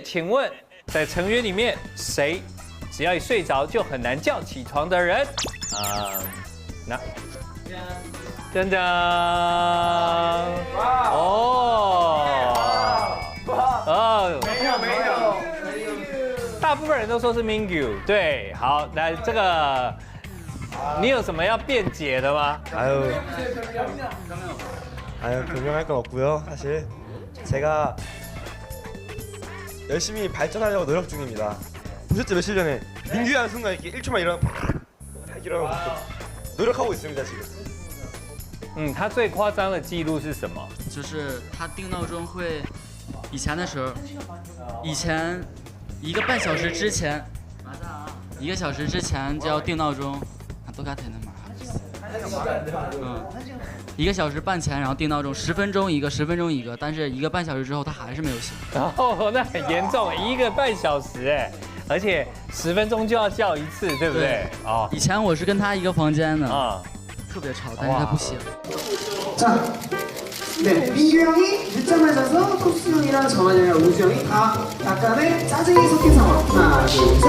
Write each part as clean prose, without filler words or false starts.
请问，在成员里面，谁只要一睡着就很难叫起床的人？那真的没有，大部分人都说是 Mingyu。对，好，来这个，你有什么要辩解的吗？ 아유 변명할 건 없고요. 사실 제가 열심히 발전하려고 노력 중입니다. 보셨죠 며칠 전에 민규야 순간 이렇게 1초만 일어나 이러고 노력하고 있습니다 지금. 他最夸张的记录是什么？就是他定闹钟会，以前的时候，以前1个半小时之前，1个小时之前就要定闹钟，都该填的嘛。1个小时半前，然后定闹钟，10分钟一个，10分钟一个，但是1个半小时之后他还是没有醒。哦，那很严重，1个半小时哎，而且10分钟就要叫一次，对不对？哦，以前我是跟他一个房间的，特别吵，但是他不醒。 자, 네, 민규 형이 늦잠을 자서 톱수 형이랑 정한 형이랑 우주 형이 다 약간의 짜증이 섞인 상황. 하나, 둘, 셋.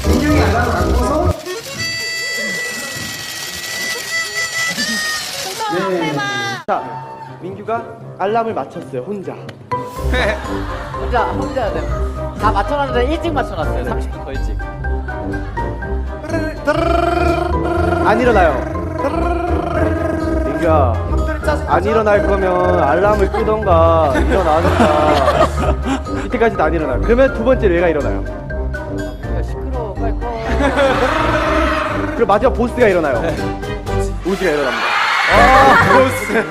민규 형이 알람을 안 꺼서. 네. 자, 민규가 알람을 맞췄어요 혼자. 혼자 돼. 다 맞춰놨는데 일찍 맞춰놨어요. 30분 더 일찍. 안 일어나요. 민규야 안 일어날 거면 알람을 끄던가 일어나든가 이때까지도 안 일어나요. 그러면 두 번째 얘가 일어나요. 시끄러워 빨리 꺼. 그리고 마지막 보스가 일어나요. 우지가 일어납니다. 보스.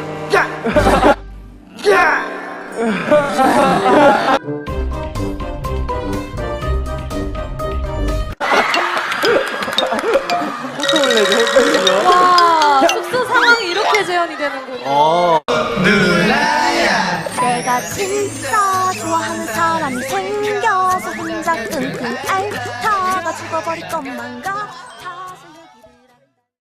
와, 숙소 상황이 이렇게 재현이 되는군요. 내가 진짜 좋아하는 사람이 생겨서 혼자 끙끙 앓다가 죽어버릴 것만 같아.